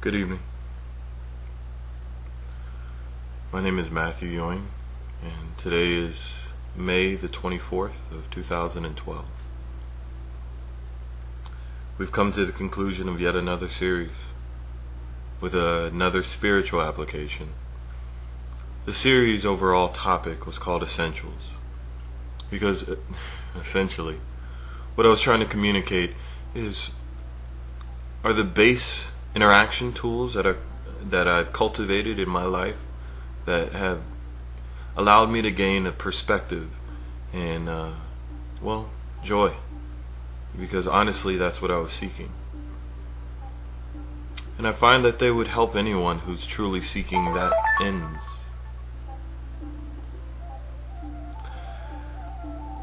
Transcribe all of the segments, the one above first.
Good evening. My name is Matthew Ewing, and today is May the 24th of 2012. We've come to the conclusion of yet another series with another spiritual application. The series' overall topic was called Essentials because, essentially, what I was trying to communicate are the base interaction tools that I've cultivated in my life that have allowed me to gain a perspective and joy, because honestly that's what I was seeking, and I find that they would help anyone who's truly seeking that ends.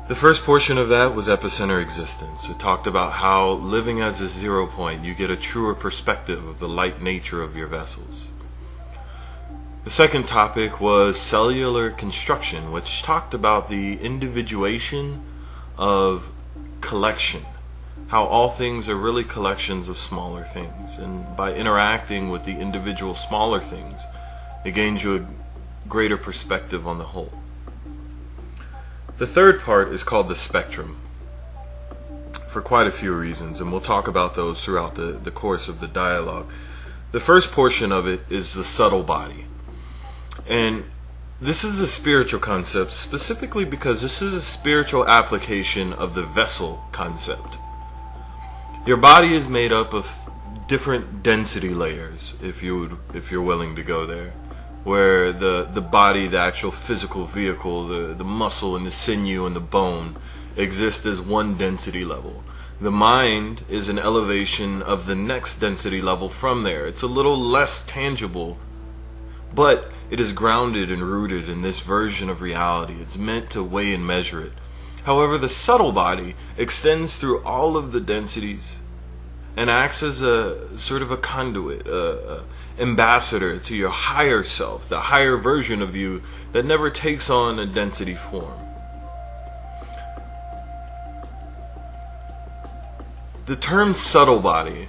The first portion of that was epicenter existence. It talked about how living as a 0 point, you get a truer perspective of the light nature of your vessels. The second topic was cellular construction, which talked about the individuation of collection, how all things are really collections of smaller things, and by interacting with the individual smaller things, it gains you a greater perspective on the whole. The third part is called the spectrum, for quite a few reasons, and we'll talk about those throughout the course of the dialogue. The first portion of it is the subtle body. And this is a spiritual concept specifically because this is a spiritual application of the vessel concept. Your body is made up of different density layers, if you're willing to go there, where the body, the actual physical vehicle, the muscle and the sinew and the bone exist as one density level. The mind is an elevation of the next density level from there. It's a little less tangible, but it is grounded and rooted in this version of reality. It's meant to weigh and measure it. However, the subtle body extends through all of the densities and acts as a sort of a conduit, ambassador to your higher self, the higher version of you that never takes on a density form. The term subtle body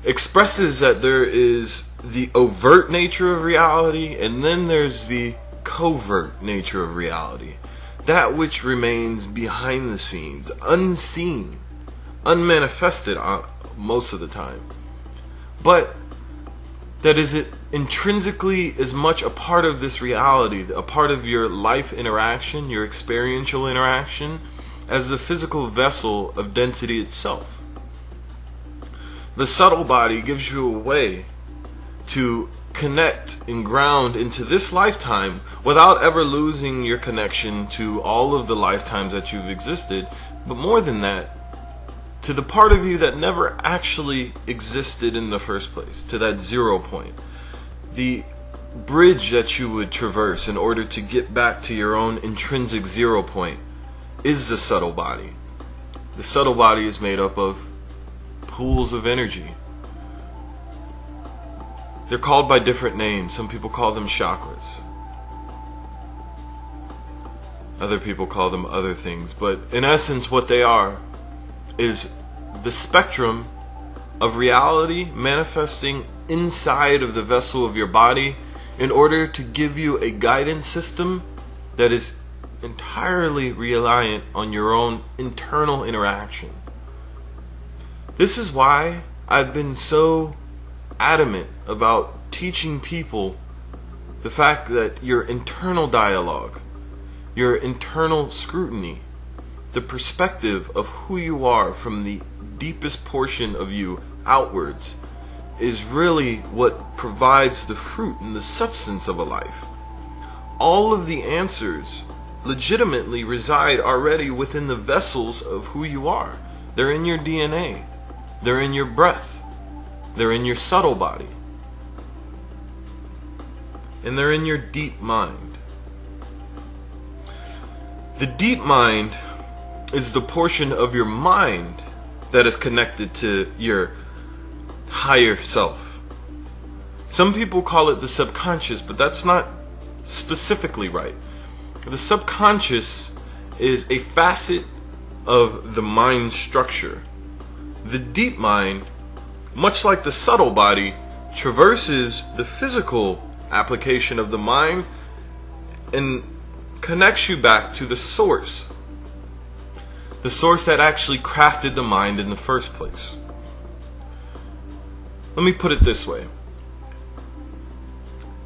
expresses that there is the overt nature of reality, and then there's the covert nature of reality. That which remains behind the scenes, unseen, unmanifested most of the time, but that is intrinsically as much a part of this reality, a part of your life interaction, your experiential interaction, as the physical vessel of density itself. The subtle body gives you a way to connect and ground into this lifetime without ever losing your connection to all of the lifetimes that you've existed, but more than that, to the part of you that never actually existed in the first place, to that 0 point. The bridge that you would traverse in order to get back to your own intrinsic 0 point is the subtle body. The subtle body is made up of pools of energy. They're called by different names. Some people call them chakras. Other people call them other things. But in essence, what they are is the spectrum of reality manifesting inside of the vessel of your body in order to give you a guidance system that is entirely reliant on your own internal interaction. This is why I've been so adamant about teaching people the fact that your internal dialogue, your internal scrutiny, the perspective of who you are from the deepest portion of you outwards is really what provides the fruit and the substance of a life. All of the answers legitimately reside already within the vessels of who you are. They're in your DNA. They're in your breath. They're in your subtle body. And they're in your deep mind. The deep mind is the portion of your mind that is connected to your higher self. Some people call it the subconscious, but that's not specifically right. The subconscious is a facet of the mind structure. The deep mind much like the subtle body traverses the physical application of the mind and connects you back to the source that actually crafted the mind in the first place. Let me put it this way.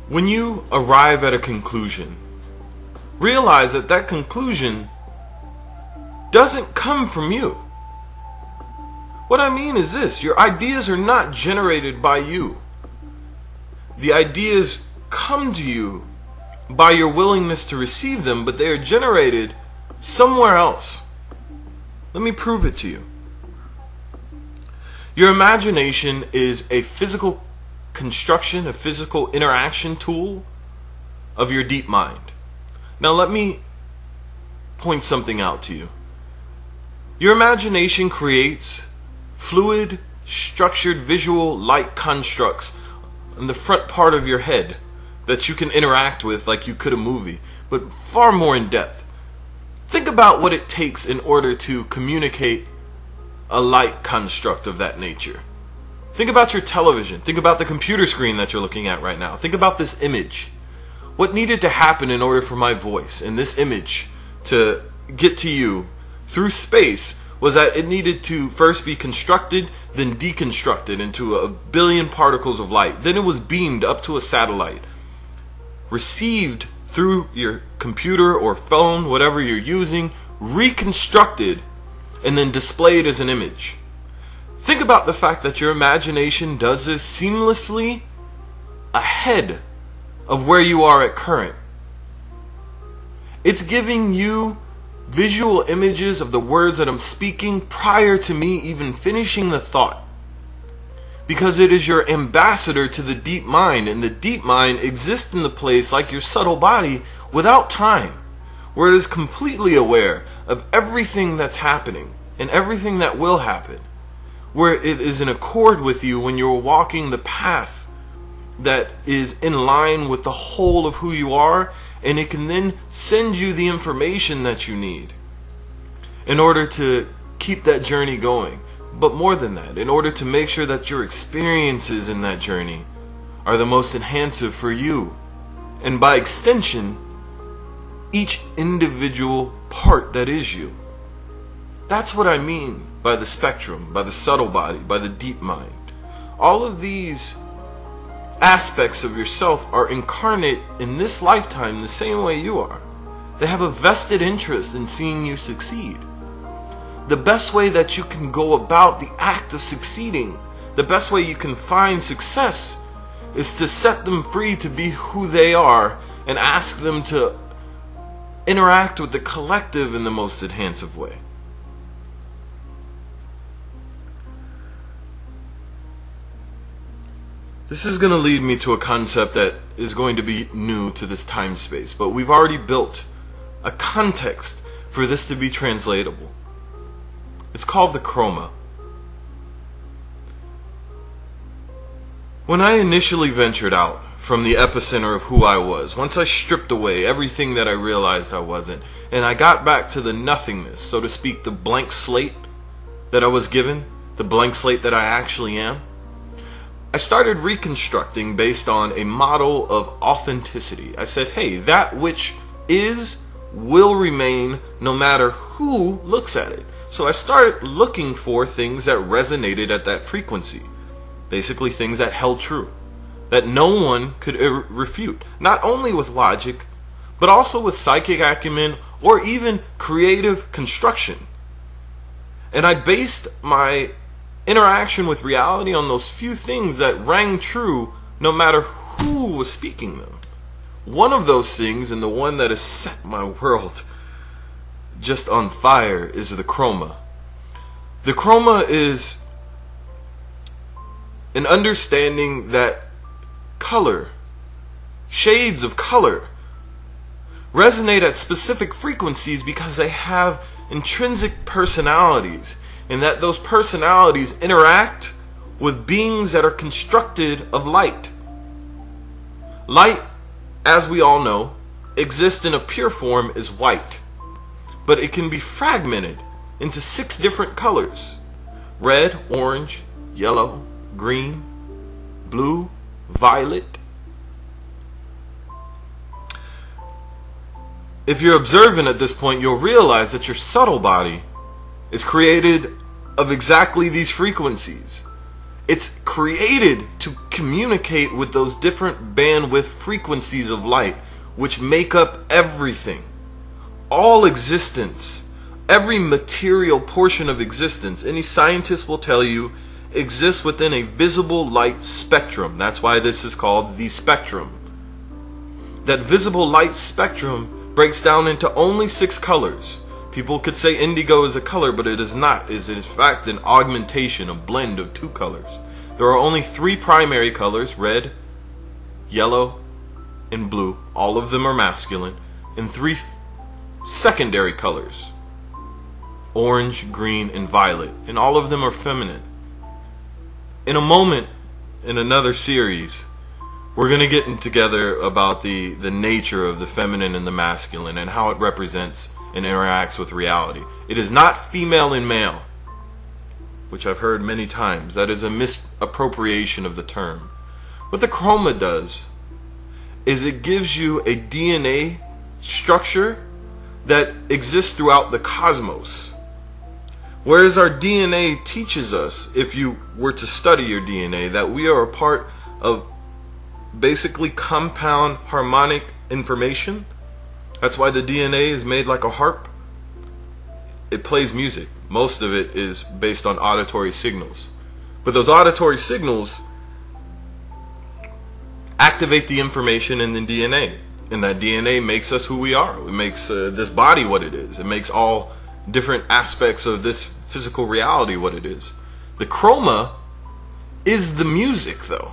When you arrive at a conclusion, realize that that conclusion doesn't come from you. What I mean is this: your ideas are not generated by you. The ideas come to you by your willingness to receive them, but they are generated somewhere else. Let me prove it to you. Your imagination is a physical construction, a physical interaction tool of your deep mind. Now let me point something out to you. Your imagination creates fluid, structured, visual, light constructs in the front part of your head that you can interact with like you could a movie, but far more in depth. Think about what it takes in order to communicate a light construct of that nature. Think about your television. Think about the computer screen that you're looking at right now. Think about this image. What needed to happen in order for my voice and this image to get to you through space was that it needed to first be constructed, then deconstructed into a billion particles of light. Then it was beamed up to a satellite, received through your computer or phone, whatever you're using, reconstructed, and then displayed as an image. Think about the fact that your imagination does this seamlessly ahead of where you are at current. It's giving you visual images of the words that I'm speaking prior to me even finishing the thought. Because it is your ambassador to the deep mind, and the deep mind exists in the place like your subtle body without time, where it is completely aware of everything that's happening and everything that will happen, where it is in accord with you when you're walking the path that is in line with the whole of who you are, and it can then send you the information that you need in order to keep that journey going. But more than that, in order to make sure that your experiences in that journey are the most enhancive for you, and by extension, each individual part that is you. That's what I mean by the spectrum, by the subtle body, by the deep mind. All of these aspects of yourself are incarnate in this lifetime the same way you are. They have a vested interest in seeing you succeed. The best way that you can go about the act of succeeding, the best way you can find success, is to set them free to be who they are and ask them to interact with the collective in the most enhancive way. This is going to lead me to a concept that is going to be new to this time space, but we've already built a context for this to be translatable. It's called the chroma. When I initially ventured out from the epicenter of who I was, once I stripped away everything that I realized I wasn't, and I got back to the nothingness, so to speak, the blank slate that I was given, the blank slate that I actually am, I started reconstructing based on a model of authenticity. I said, hey, that which is will remain no matter who looks at it. So I started looking for things that resonated at that frequency. Basically things that held true, that no one could refute. Not only with logic, but also with psychic acumen or even creative construction. And I based my interaction with reality on those few things that rang true no matter who was speaking them. One of those things, and the one that has set my world just on fire, is the chroma. The chroma is an understanding that color, shades of color, resonate at specific frequencies because they have intrinsic personalities, and that those personalities interact with beings that are constructed of light. Light, as we all know, exists in a pure form as white, but it can be fragmented into 6 different colors: red, orange, yellow, green, blue, violet. If you're observant at this point, you'll realize that your subtle body is created of exactly these frequencies. It's created to communicate with those different bandwidth frequencies of light, which make up everything. All existence, every material portion of existence, any scientist will tell you, exists within a visible light spectrum. That's why this is called the spectrum. That visible light spectrum breaks down into only 6 colors. People could say indigo is a color, but it is not. It is in fact an augmentation, a blend of 2 colors. There are only 3 primary colors, red, yellow, and blue. All of them are masculine. And 3 secondary colors, orange, green, and violet. And all of them are feminine. In a moment, in another series, we're going to get together about the nature of the feminine and the masculine and how it represents and interacts with reality. It is not female and male, which I've heard many times. That is a misappropriation of the term. What the chroma does is it gives you a DNA structure that exists throughout the cosmos. Whereas our DNA teaches us, if you were to study your DNA, that we are a part of basically compound harmonic information. That's why the DNA is made like a harp. It plays music. Most of it is based on auditory signals. But those auditory signals activate the information in the DNA. And that DNA makes us who we are. It makes this body what it is. It makes all different aspects of this physical reality what it is. The chroma is the music, though.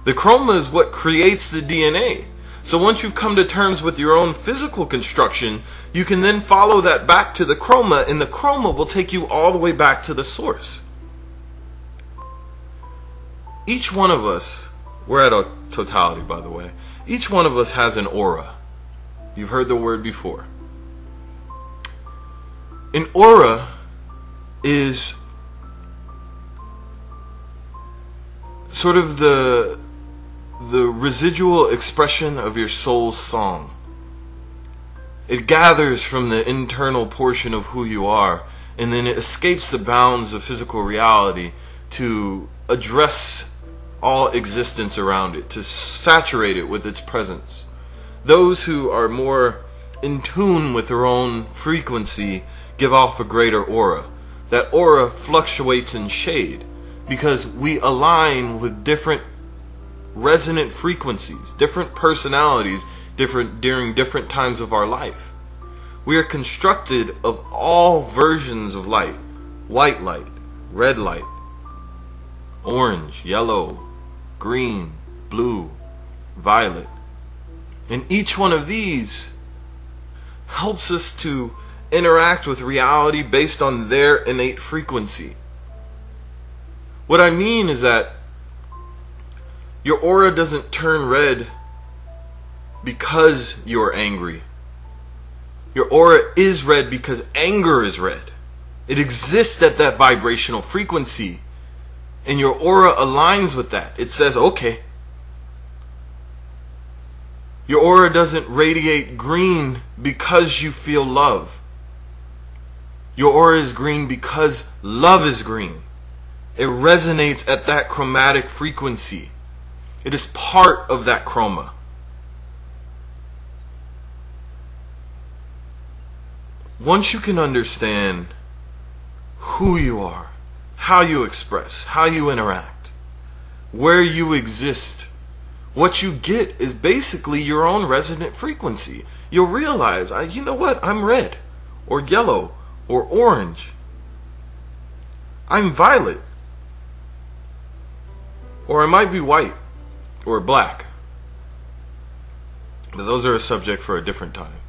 The chroma is what creates the DNA. So once you've come to terms with your own physical construction, you can then follow that back to the chroma, and the chroma will take you all the way back to the source. Each one of us, we're at a totality, by the way, each one of us has an aura. You've heard the word before. An aura is sort of the residual expression of your soul's song. It gathers from the internal portion of who you are, and then it escapes the bounds of physical reality to address all existence around it, to saturate it with its presence. Those who are more in tune with their own frequency give off a greater aura. That aura fluctuates in shade because we align with different resonant frequencies, different personalities, during different times of our life. We are constructed of all versions of light: white light, red light, orange, yellow, green, blue, violet. And each one of these helps us to interact with reality based on their innate frequency. What I mean is that your aura doesn't turn red because you're angry. Your aura is red because anger is red. It exists at that vibrational frequency, and your aura aligns with that. It says, okay. Your aura doesn't radiate green because you feel love. Your aura is green because love is green. It resonates at that chromatic frequency. It is part of that chroma. Once you can understand who you are, how you express, how you interact, where you exist, what you get is basically your own resonant frequency. You'll realize, you know what, I'm red, or yellow, or orange. I'm violet. Or I might be white, or black. But those are a subject for a different time.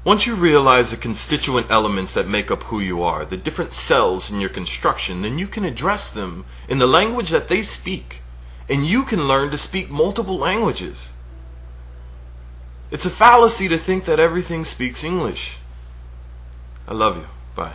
Once you realize the constituent elements that make up who you are, the different cells in your construction, then you can address them in the language that they speak. And you can learn to speak multiple languages. It's a fallacy to think that everything speaks English. I love you. Bye.